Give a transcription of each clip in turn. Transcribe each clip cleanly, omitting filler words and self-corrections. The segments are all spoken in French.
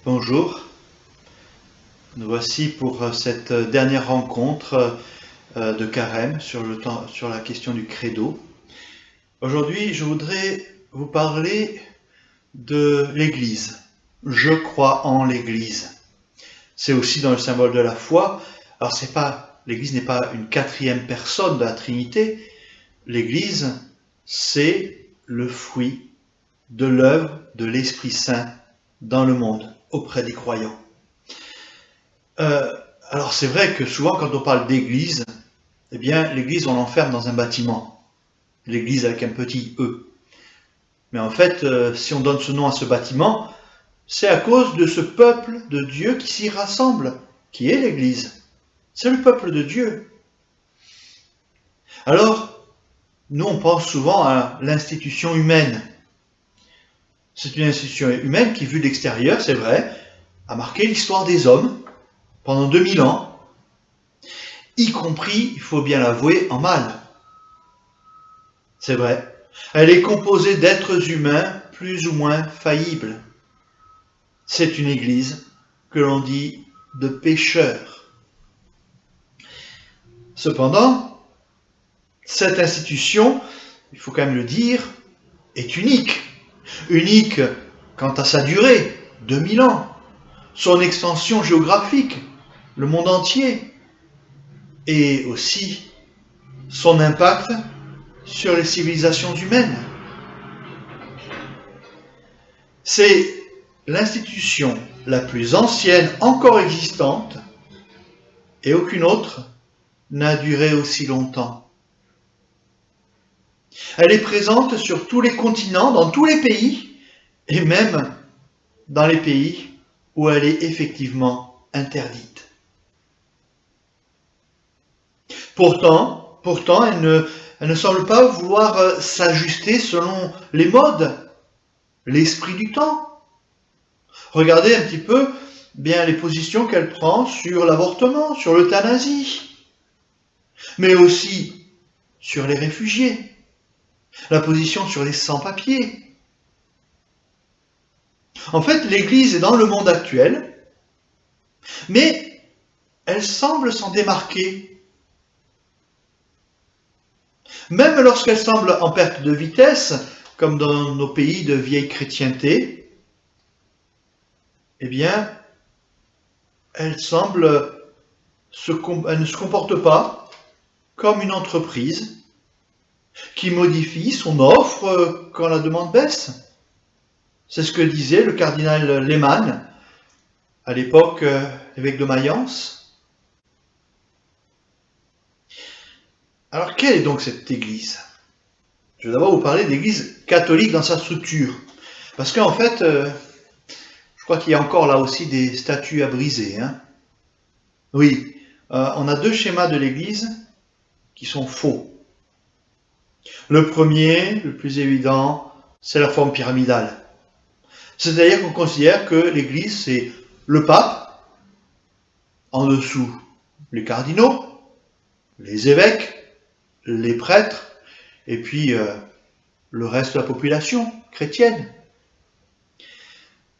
Bonjour, nous voici pour cette dernière rencontre de Carême sur la question du credo. Aujourd'hui, je voudrais vous parler de l'Église. Je crois en l'Église. C'est aussi dans le symbole de la foi. Alors l'Église n'est pas une quatrième personne de la Trinité. L'Église, c'est le fruit de l'œuvre de l'Esprit Saint dans le monde, auprès des croyants. Alors c'est vrai que souvent quand on parle d'église, eh bien l'église on l'enferme dans un bâtiment, l'église avec un petit E. Mais en fait, si on donne ce nom à ce bâtiment, c'est à cause de ce peuple de Dieu qui s'y rassemble, qui est l'église. C'est le peuple de Dieu. Alors, nous on pense souvent à l'institution humaine. C'est une institution humaine qui, vue d'extérieur, c'est vrai, a marqué l'histoire des hommes pendant 2000 ans, y compris, il faut bien l'avouer, en mal. C'est vrai. Elle est composée d'êtres humains plus ou moins faillibles. C'est une église que l'on dit de pécheurs. Cependant, cette institution, il faut quand même le dire, est unique. Unique quant à sa durée, 2000 ans, son extension géographique, le monde entier, et aussi son impact sur les civilisations humaines. C'est l'institution la plus ancienne encore existante et aucune autre n'a duré aussi longtemps. Elle est présente sur tous les continents, dans tous les pays, et même dans les pays où elle est effectivement interdite. Pourtant, elle ne semble pas vouloir s'ajuster selon les modes, l'esprit du temps. Regardez un petit peu bien les positions qu'elle prend sur l'avortement, sur l'euthanasie, mais aussi sur les réfugiés, la position sur les sans-papiers. En fait, l'Église est dans le monde actuel, mais elle semble s'en démarquer. Même lorsqu'elle semble en perte de vitesse, comme dans nos pays de vieille chrétienté, eh bien, elle ne se comporte pas comme une entreprise qui modifie son offre quand la demande baisse. C'est ce que disait le cardinal Lehmann, à l'époque évêque de Mayence. Alors, quelle est donc cette église? Je vais d'abord vous parler d'église catholique dans sa structure. Parce qu'en fait, je crois qu'il y a encore là aussi des statues à briser. Oui, on a deux schémas de l'église qui sont faux. Le premier, le plus évident, c'est la forme pyramidale. C'est-à-dire qu'on considère que l'église, c'est le pape, en dessous les cardinaux, les évêques, les prêtres, et puis le reste de la population chrétienne.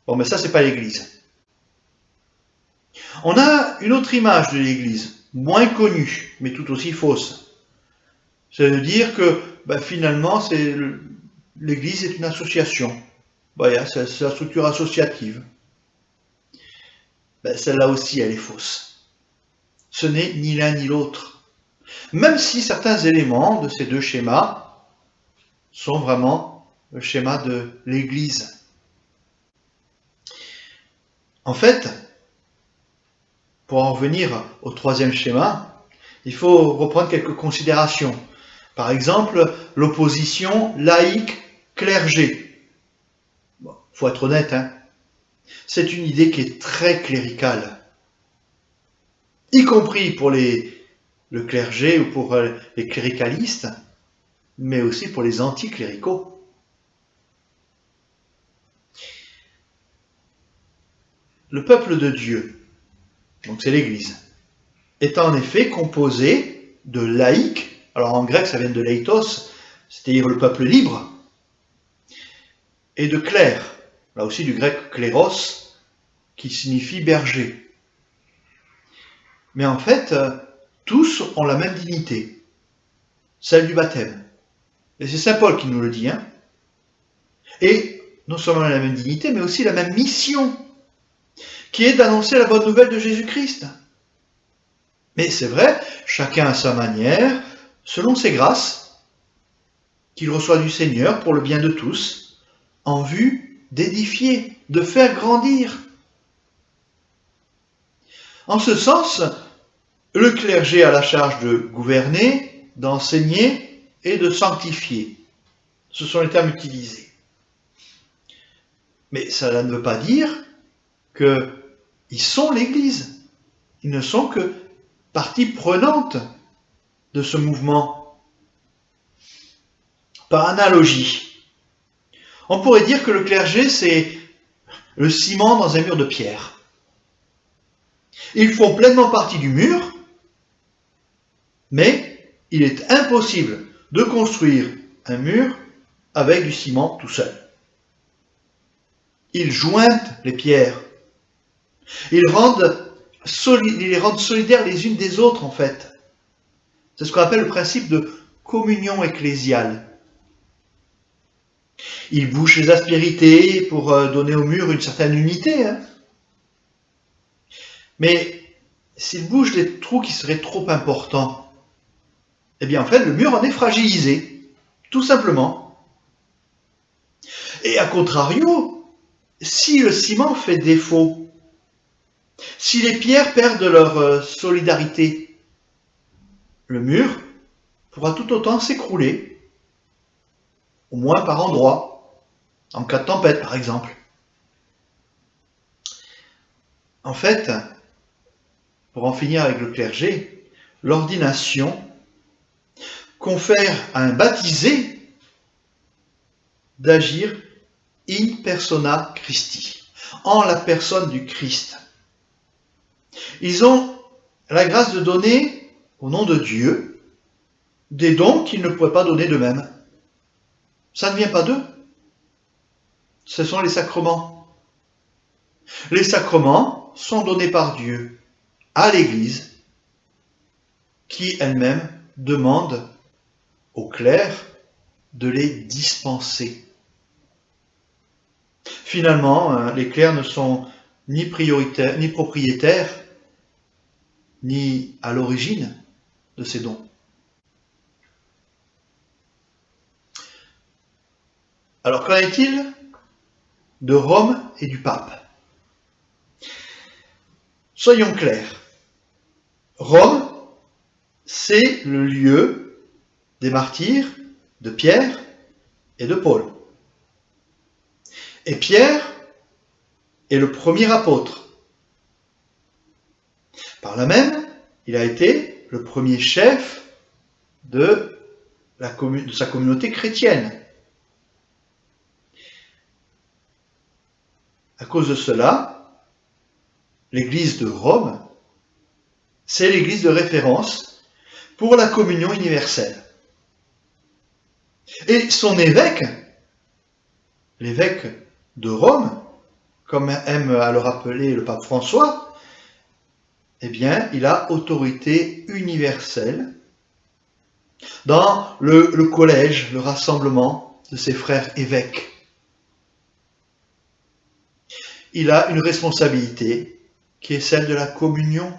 Bon, mais ça, c'est pas l'Église. On a une autre image de l'Église, moins connue, mais tout aussi fausse. C'est de dire que finalement, l'Église est une association. C'est la structure associative. Celle-là aussi, elle est fausse. Ce n'est ni l'un ni l'autre. Même si certains éléments de ces deux schémas sont vraiment le schéma de l'Église. En fait, pour en revenir au troisième schéma, il faut reprendre quelques considérations. Par exemple, l'opposition laïque-clergé. Bon, faut être honnête, c'est une idée qui est très cléricale, y compris pour le clergé ou pour les cléricalistes, mais aussi pour les anticléricaux. Le peuple de Dieu, donc c'est l'Église, est en effet composé de laïcs, alors en grec ça vient de laïtos, c'est-à-dire le peuple libre, et de clercs, là aussi du grec kléros, qui signifie berger. Mais en fait, tous ont la même dignité, celle du baptême. Et c'est saint Paul qui nous le dit. Et non seulement la même dignité, mais aussi la même mission, qui est d'annoncer la bonne nouvelle de Jésus-Christ. Mais c'est vrai, chacun à sa manière, selon ses grâces, qu'il reçoit du Seigneur pour le bien de tous, en vue d'édifier, de faire grandir. En ce sens, le clergé a la charge de gouverner, d'enseigner et de sanctifier. Ce sont les termes utilisés. Mais cela ne veut pas dire qu'ils sont l'Église. Ils ne sont que partie prenante de ce mouvement. Par analogie, on pourrait dire que le clergé, c'est le ciment dans un mur de pierre. Ils font pleinement partie du mur, mais il est impossible de construire un mur avec du ciment tout seul. Ils jointent les pierres. Ils les rendent solidaires les unes des autres, en fait. C'est ce qu'on appelle le principe de communion ecclésiale. Ils bouchent les aspérités pour donner au mur une certaine unité. Mais s'ils bouchent des trous qui seraient trop importants, eh bien en fait le mur en est fragilisé, tout simplement. Et à contrario, si le ciment fait défaut, si les pierres perdent leur solidarité, le mur pourra tout autant s'écrouler, au moins par endroits, en cas de tempête par exemple. En fait, pour en finir avec le clergé, l'ordination confère à un baptisé d'agir in persona Christi, en la personne du Christ. Ils ont la grâce de donner, au nom de Dieu, des dons qu'ils ne pourraient pas donner d'eux-mêmes. Ça ne vient pas d'eux. Ce sont les sacrements. Les sacrements sont donnés par Dieu à l'Église, qui elle-même demande aux clercs de les dispenser. Finalement, les clercs ne sont ni prioritaires, ni propriétaires, ni à l'origine de ces dons. Alors qu'en est-il de Rome et du pape? Soyons clairs. Rome, c'est le lieu des martyrs de Pierre et de Paul. Et Pierre est le premier apôtre. Par là même, il a été le premier chef de sa communauté chrétienne. À cause de cela, l'Église de Rome, c'est l'Église de référence pour la communion universelle. Et son évêque, l'évêque de Rome, comme aime à le rappeler le pape François, eh bien, il a autorité universelle dans le collège, le rassemblement de ses frères évêques. Il a une responsabilité qui est celle de la communion.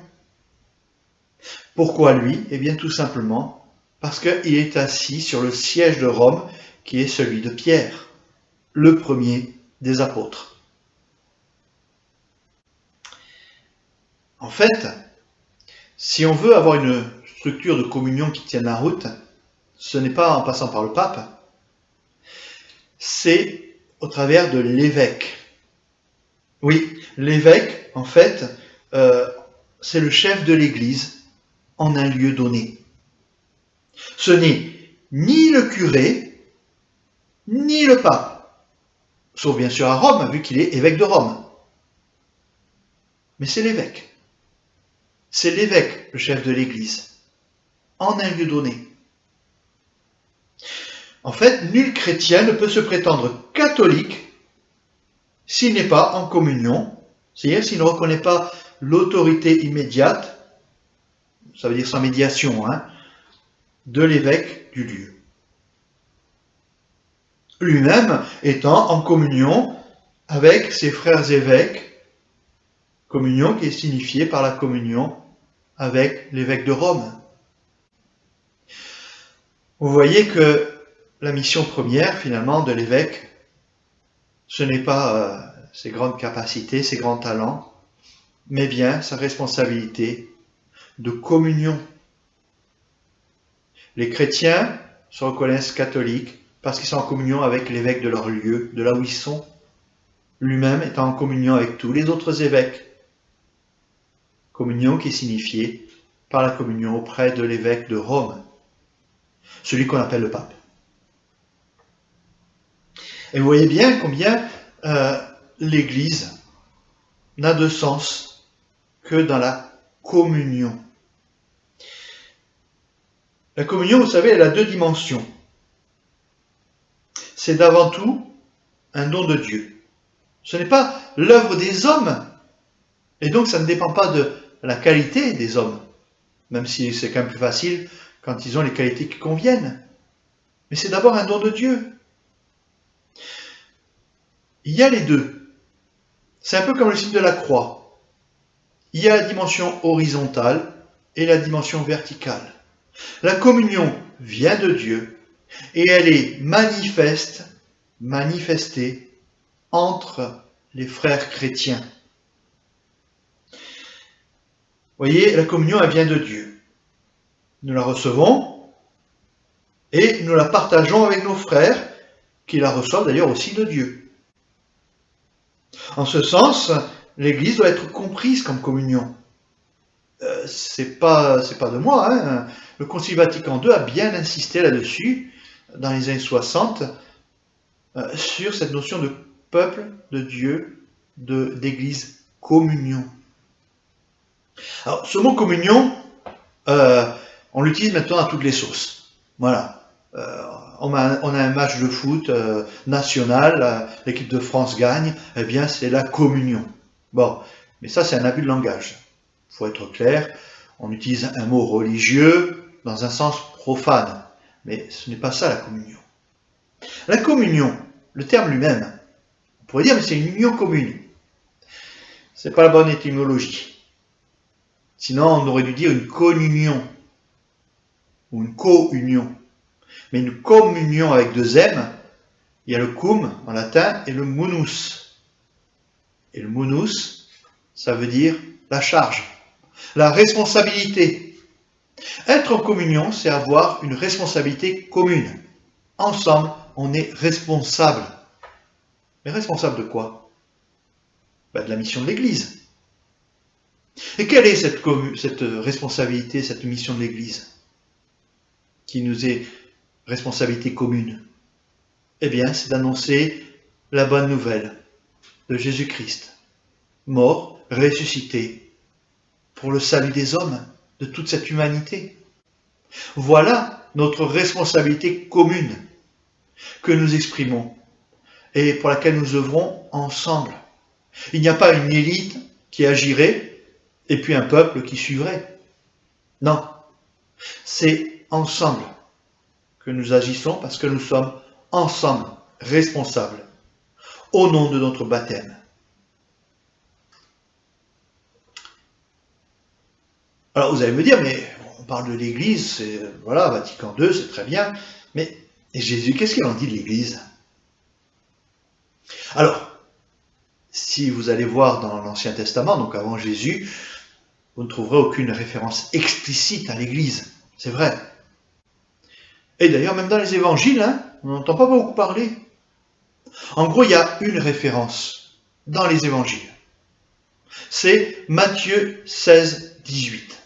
Pourquoi lui? Eh bien, tout simplement parce qu'il est assis sur le siège de Rome, qui est celui de Pierre, le premier des apôtres. En fait, si on veut avoir une structure de communion qui tienne la route, ce n'est pas en passant par le pape, c'est au travers de l'évêque. Oui, l'évêque, en fait, c'est le chef de l'Église en un lieu donné. Ce n'est ni le curé, ni le pape, sauf bien sûr à Rome, vu qu'il est évêque de Rome. Mais c'est l'évêque. C'est l'évêque, le chef de l'Église, en un lieu donné. En fait, nul chrétien ne peut se prétendre catholique s'il n'est pas en communion, C'est-à-dire s'il ne reconnaît pas l'autorité immédiate, ça veut dire sans médiation, de l'évêque du lieu. Lui-même étant en communion avec ses frères évêques, communion qui est signifiée par la communion avec l'évêque de Rome. Vous voyez que la mission première, finalement, de l'évêque, ce n'est pas ses grandes capacités, ses grands talents, mais bien sa responsabilité de communion. Les chrétiens se reconnaissent catholiques parce qu'ils sont en communion avec l'évêque de leur lieu, de là où ils sont, lui-même étant en communion avec tous les autres évêques. Communion qui est signifiée par la communion auprès de l'évêque de Rome, celui qu'on appelle le pape. Et vous voyez bien combien l'Église n'a de sens que dans la communion. La communion, vous savez, elle a deux dimensions. C'est d'avant tout un don de Dieu. Ce n'est pas l'œuvre des hommes, et donc ça ne dépend pas de la qualité des hommes, même si c'est quand même plus facile quand ils ont les qualités qui conviennent. Mais c'est d'abord un don de Dieu. Il y a les deux. C'est un peu comme le signe de la croix. Il y a la dimension horizontale et la dimension verticale. La communion vient de Dieu et elle est manifestée entre les frères chrétiens. Vous voyez, la communion, elle vient de Dieu. Nous la recevons et nous la partageons avec nos frères qui la reçoivent d'ailleurs aussi de Dieu. En ce sens, l'Église doit être comprise comme communion. C'est pas de moi. Le Concile Vatican II a bien insisté là-dessus dans les années 60 sur cette notion de peuple de Dieu, d'Église, communion. Alors, ce mot communion, on l'utilise maintenant à toutes les sauces. Voilà. On a un match de foot national, l'équipe de France gagne, eh bien c'est la communion. Bon, mais ça c'est un abus de langage. Il faut être clair, on utilise un mot religieux dans un sens profane, mais ce n'est pas ça la communion. La communion, le terme lui-même, on pourrait dire mais c'est une union commune. C'est pas la bonne étymologie. Sinon on aurait dû dire une communion ou une co-union. Mais une communion avec deux M, il y a le cum en latin et le munus. Et le munus, ça veut dire la charge, la responsabilité. Être en communion, c'est avoir une responsabilité commune. Ensemble, on est responsable. Mais responsable de quoi? De la mission de l'Église. Et quelle est cette responsabilité, cette mission de l'Église qui nous est responsabilité commune? Eh bien, c'est d'annoncer la bonne nouvelle de Jésus-Christ, mort, ressuscité, pour le salut des hommes, de toute cette humanité. Voilà notre responsabilité commune que nous exprimons et pour laquelle nous œuvrons ensemble. Il n'y a pas une élite qui agirait et puis un peuple qui suivrait. Non, c'est ensemble que nous agissons parce que nous sommes ensemble responsables au nom de notre baptême. Alors vous allez me dire, mais on parle de l'Église, c'est voilà, Vatican II, c'est très bien, mais et Jésus, qu'est-ce qu'il en dit de l'Église? Alors, si vous allez voir dans l'Ancien Testament, donc avant Jésus, vous ne trouverez aucune référence explicite à l'Église, c'est vrai. Et d'ailleurs, même dans les évangiles, on n'entend pas beaucoup parler. En gros, il y a une référence dans les évangiles. C'est Matthieu 16, 18.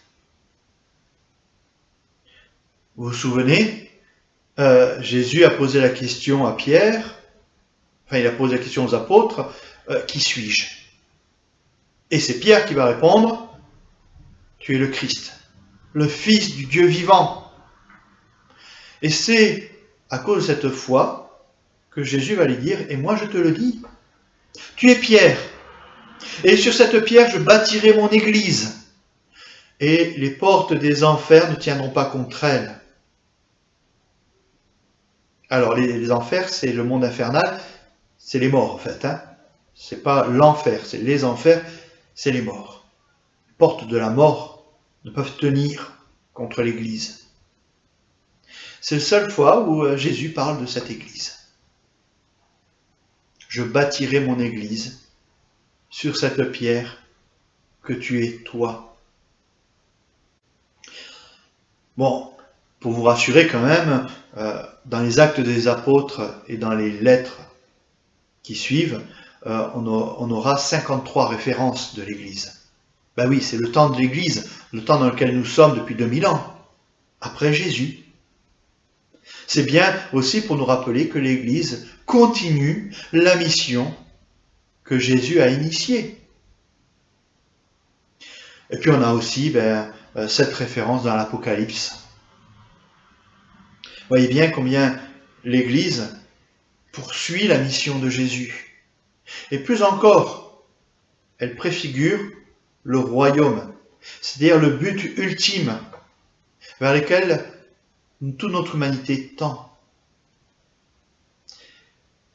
Vous vous souvenez, Jésus a posé la question à Pierre, enfin il a posé la question aux apôtres, qui suis-je? Et c'est Pierre qui va répondre, tu es le Christ, le Fils du Dieu vivant. Et c'est à cause de cette foi que Jésus va lui dire, et moi je te le dis, tu es Pierre, Et sur cette pierre, je bâtirai mon église. Et les portes des enfers ne tiendront pas contre elle. Alors, les enfers, c'est le monde infernal, c'est les morts en fait. Hein. C'est pas l'enfer, c'est les enfers, c'est les morts. Les portes de la mort ne peuvent tenir contre l'église. C'est la seule fois où Jésus parle de cette église. Je bâtirai mon église sur cette pierre que tu es toi. Bon, pour vous rassurer quand même, dans les actes des apôtres et dans les lettres qui suivent, on aura 53 références de l'Église. Ben oui, c'est le temps de l'Église, le temps dans lequel nous sommes depuis 2000 ans, après Jésus. C'est bien aussi pour nous rappeler que l'Église continue la mission que Jésus a initiée. Et puis on a aussi cette référence dans l'Apocalypse. Vous voyez bien combien l'Église poursuit la mission de Jésus. Et plus encore, elle préfigure le royaume, c'est-à-dire le but ultime vers lequel toute notre humanité tend.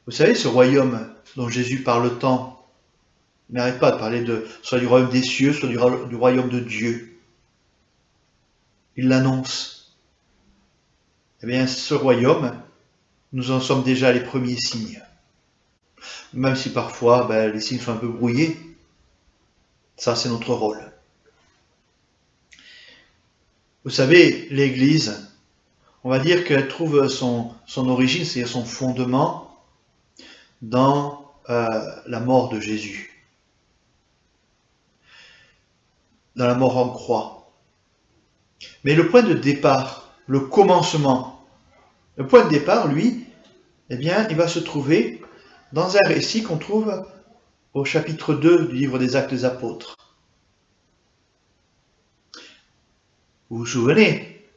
Vous savez, ce royaume dont Jésus parle tant, il n'arrête pas de parler soit du royaume des cieux, soit du royaume de Dieu. Il l'annonce. Eh bien, ce royaume, nous en sommes déjà les premiers signes. Même si parfois, les signes sont un peu brouillés. Ça, c'est notre rôle. Vous savez, l'Église, on va dire qu'elle trouve son origine, c'est-à-dire son fondement, dans la mort de Jésus. Dans la mort en croix. Mais le point de départ, le commencement, le point de départ, lui, eh bien, il va se trouver dans un récit qu'on trouve au chapitre 2 du livre des Actes des Apôtres. Vous vous souvenez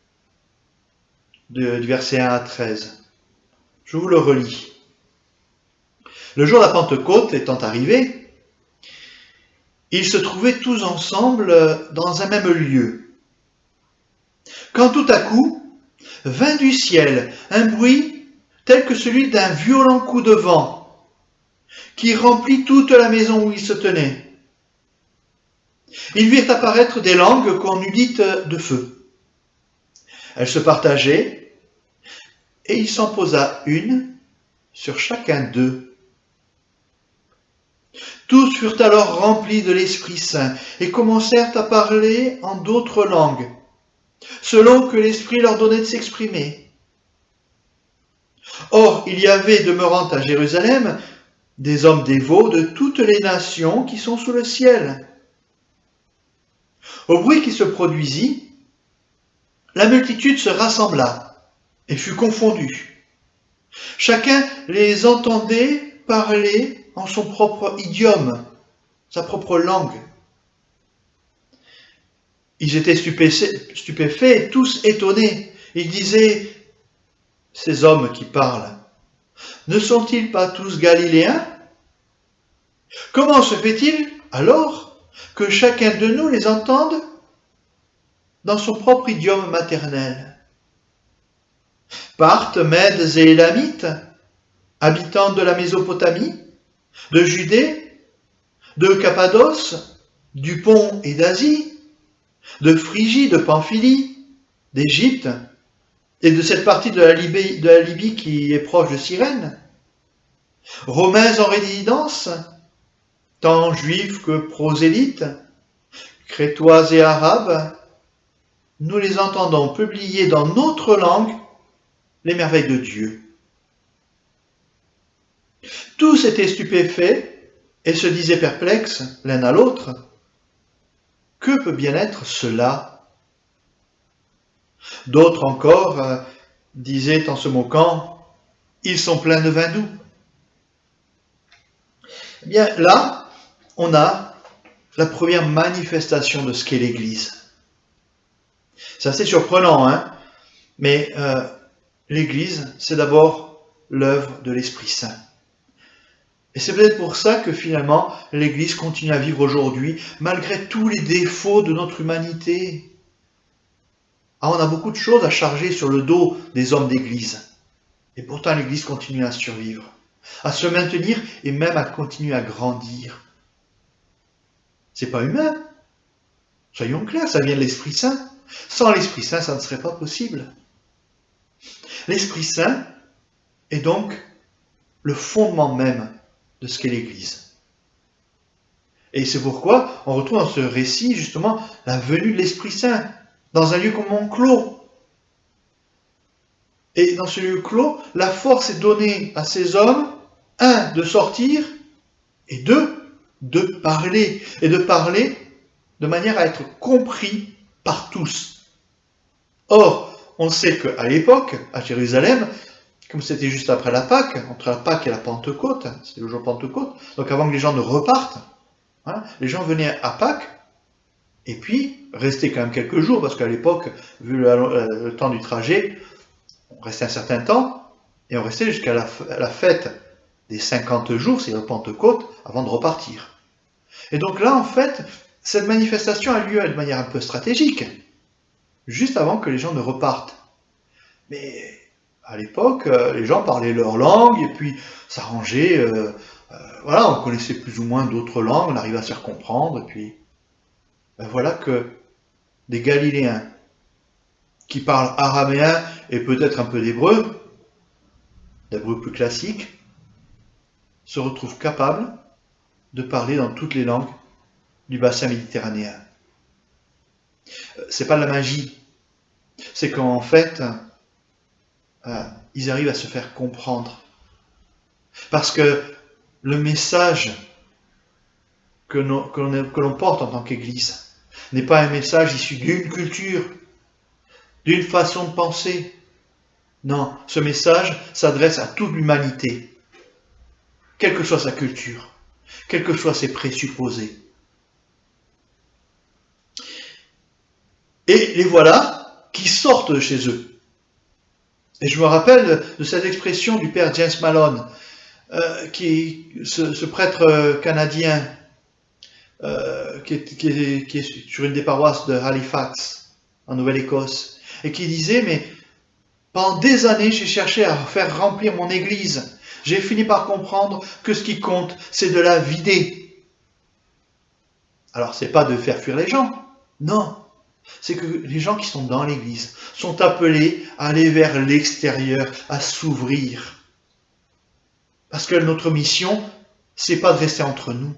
du verset 1 à 13. Je vous le relis. Le jour de la Pentecôte étant arrivé, ils se trouvaient tous ensemble dans un même lieu. Quand tout à coup, vint du ciel un bruit tel que celui d'un violent coup de vent, qui remplit toute la maison où ils se tenaient. Ils virent apparaître des langues qu'on eût dites de feu. Elles se partageaient, et il s'en posa une sur chacun d'eux. Tous furent alors remplis de l'Esprit Saint et commencèrent à parler en d'autres langues, selon que l'Esprit leur donnait de s'exprimer. Or, il y avait demeurant à Jérusalem des hommes dévots de toutes les nations qui sont sous le ciel. Au bruit qui se produisit, la multitude se rassembla et fut confondue. Chacun les entendait parler en son propre idiome, sa propre langue. Ils étaient stupéfaits, tous étonnés. Ils disaient, ces hommes qui parlent, ne sont-ils pas tous galiléens? Comment se fait-il alors que chacun de nous les entende dans son propre idiome maternel? Parthes, Mèdes et Élamites, habitants de la Mésopotamie, de Judée, de Cappadoce, du Pont et d'Asie, de Phrygie, de Pamphylie, d'Égypte, et de cette partie de la Libye qui est proche de Cyrène, Romains en résidence, tant juifs que prosélytes, Crétois et Arabes, nous les entendons publier dans notre langue les merveilles de Dieu. Tous étaient stupéfaits et se disaient perplexes l'un à l'autre. Que peut bien être cela? D'autres encore disaient en se moquant, ils sont pleins de vin doux. Eh bien là, on a la première manifestation de ce qu'est l'Église. C'est assez surprenant, hein? Mais l'Église, c'est d'abord l'œuvre de l'Esprit Saint. Et c'est peut-être pour ça que finalement, l'Église continue à vivre aujourd'hui, malgré tous les défauts de notre humanité. Ah, on a beaucoup de choses à charger sur le dos des hommes d'Église. Et pourtant, l'Église continue à survivre, à se maintenir et même à continuer à grandir. C'est pas humain. Soyons clairs, ça vient de l'Esprit Saint. Sans l'Esprit Saint, ça ne serait pas possible. L'Esprit Saint est donc le fondement même de ce qu'est l'Église. Et c'est pourquoi on retrouve dans ce récit justement la venue de l'Esprit Saint dans un lieu comme clos. Et dans ce lieu clos, la force est donnée à ces hommes, un, de sortir, et deux, de parler. Et de parler de manière à être compris par tous. Or, on sait qu'à l'époque, à Jérusalem, comme c'était juste après la Pâque, entre la Pâque et la Pentecôte, c'est le jour de Pentecôte, donc avant que les gens ne repartent, les gens venaient à Pâques, et puis restaient quand même quelques jours, parce qu'à l'époque, vu le temps du trajet, on restait un certain temps, et on restait jusqu'à la fête des 50 jours, c'est la Pentecôte, avant de repartir. Et donc là, en fait, cette manifestation a lieu de manière un peu stratégique, juste avant que les gens ne repartent. Mais à l'époque, les gens parlaient leur langue, et puis s'arrangeaient, voilà, on connaissait plus ou moins d'autres langues, on arrivait à se faire comprendre, et puis voilà que des Galiléens qui parlent araméen et peut-être un peu d'hébreu plus classique, se retrouvent capables de parler dans toutes les langues du bassin méditerranéen. C'est pas de la magie, c'est qu'en fait, ils arrivent à se faire comprendre. Parce que le message que l'on porte en tant qu'Église n'est pas un message issu d'une culture, d'une façon de penser. Non, ce message s'adresse à toute l'humanité, quelle que soit sa culture, quels que soient ses présupposés. Et les voilà qui sortent de chez eux. Et je me rappelle de cette expression du père James Malone, ce prêtre canadien qui est sur une des paroisses de Halifax, en Nouvelle-Écosse, et qui disait, mais pendant des années, j'ai cherché à faire remplir mon église. J'ai fini par comprendre que ce qui compte, c'est de la vider. Alors, c'est pas de faire fuir les gens, non. C'est que les gens qui sont dans l'église sont appelés à aller vers l'extérieur, à s'ouvrir. Parce que notre mission, c'est pas de rester entre nous.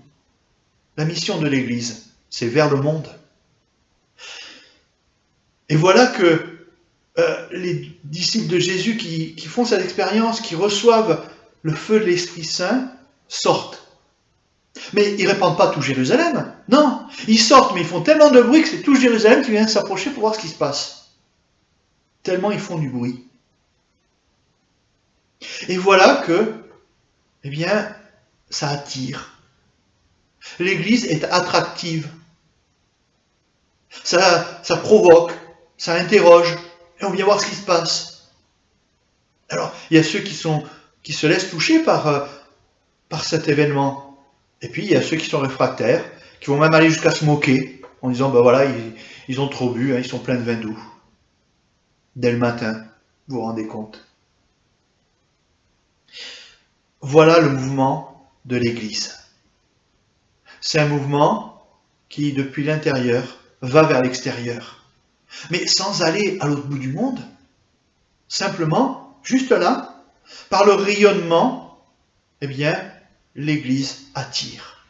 La mission de l'église, c'est vers le monde. Et voilà que les disciples de Jésus qui font cette expérience, qui reçoivent le feu de l'Esprit Saint, sortent. Mais ils ne répandent pas tout Jérusalem. Non, ils sortent, mais ils font tellement de bruit que c'est tout Jérusalem qui vient s'approcher pour voir ce qui se passe. Tellement ils font du bruit. Et voilà que, eh bien, ça attire. L'Église est attractive. Ça provoque, ça interroge, et on vient voir ce qui se passe. Alors, il y a ceux qui se laissent toucher par cet événement. Et puis, il y a ceux qui sont réfractaires, qui vont même aller jusqu'à se moquer, en disant, ben voilà, ils ont trop bu, ils sont pleins de vin doux. Dès le matin, vous vous rendez compte. Voilà le mouvement de l'Église. C'est un mouvement qui, depuis l'intérieur, va vers l'extérieur. Mais sans aller à l'autre bout du monde. Simplement, juste là, par le rayonnement, eh bien, l'Église attire.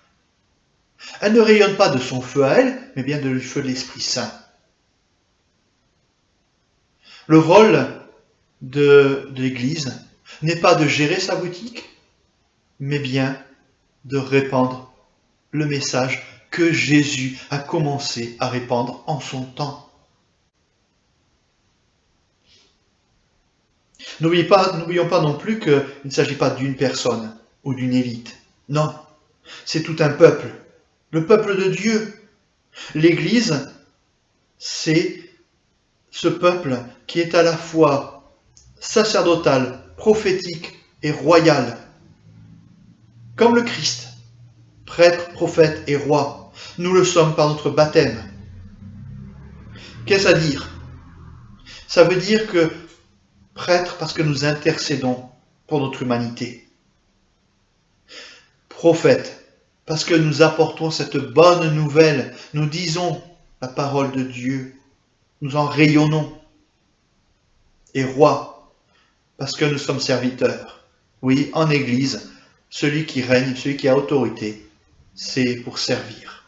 Elle ne rayonne pas de son feu à elle, mais bien du feu de l'Esprit Saint. Le rôle de l'Église n'est pas de gérer sa boutique, mais bien de répandre le message que Jésus a commencé à répandre en son temps. N'oublions pas non plus qu'il ne s'agit pas d'une personne ou d'une élite. Non, c'est tout un peuple, le peuple de Dieu. L'Église, c'est ce peuple qui est à la fois sacerdotal, prophétique et royal. comme le Christ, prêtre, prophète et roi. Nous le sommes par notre baptême. Qu'est-ce à dire? Ça veut dire que prêtre parce que nous intercédons pour notre humanité. Prophète parce que nous apportons cette bonne nouvelle. Nous disons la parole de Dieu. Nous en rayonnons. Et roi parce que nous sommes serviteurs. Oui, en Église, celui qui règne, celui qui a autorité, c'est pour servir.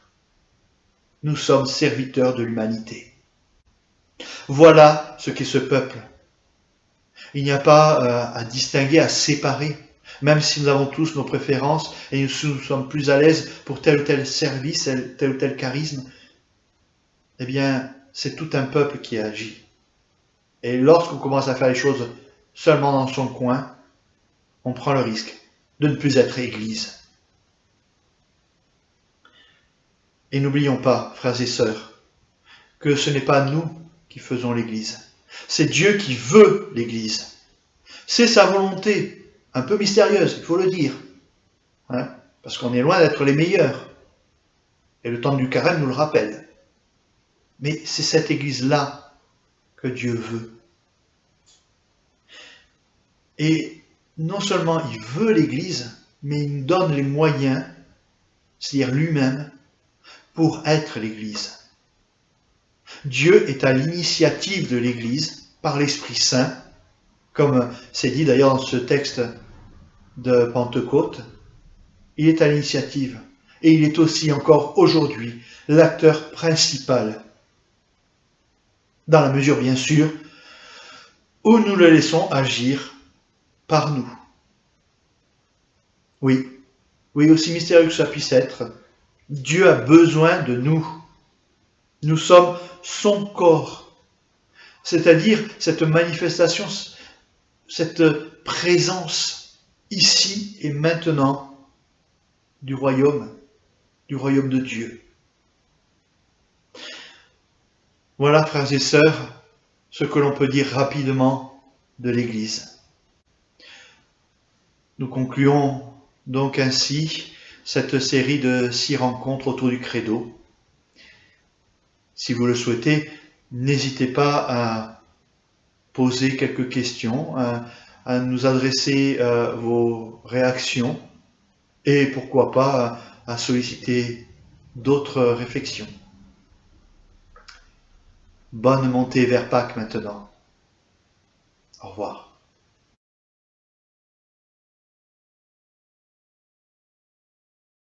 Nous sommes serviteurs de l'humanité. Voilà ce qu'est ce peuple. Il n'y a pas à distinguer, à séparer, même si nous avons tous nos préférences et nous sommes plus à l'aise pour tel ou tel service, tel ou tel charisme. Eh bien, c'est tout un peuple qui agit. Et lorsqu'on commence à faire les choses seulement dans son coin, on prend le risque de ne plus être Église. Et n'oublions pas, frères et sœurs, que ce n'est pas nous qui faisons l'Église. C'est Dieu qui veut l'Église. C'est sa volonté, un peu mystérieuse, il faut le dire. Hein, parce qu'on est loin d'être les meilleurs. Et le temps du carême nous le rappelle. Mais c'est cette Église-là que Dieu veut. Et non seulement il veut l'Église, mais il nous donne les moyens, c'est-à-dire lui-même, pour être l'Église. Dieu est à l'initiative de l'Église par l'Esprit Saint, comme c'est dit d'ailleurs dans ce texte de Pentecôte. Il est à l'initiative et il est aussi encore aujourd'hui l'acteur principal, dans la mesure bien sûr où nous le laissons agir par nous. Oui, aussi mystérieux que ça puisse être, Dieu a besoin de nous. Nous sommes son corps, c'est-à-dire cette manifestation, cette présence ici et maintenant du royaume de Dieu. Voilà, frères et sœurs, ce que l'on peut dire rapidement de l'Église. Nous concluons donc ainsi cette série de 6 rencontres autour du Credo. Si vous le souhaitez, n'hésitez pas à poser quelques questions, à nous adresser vos réactions et pourquoi pas à solliciter d'autres réflexions. Bonne montée vers Pâques maintenant. Au revoir.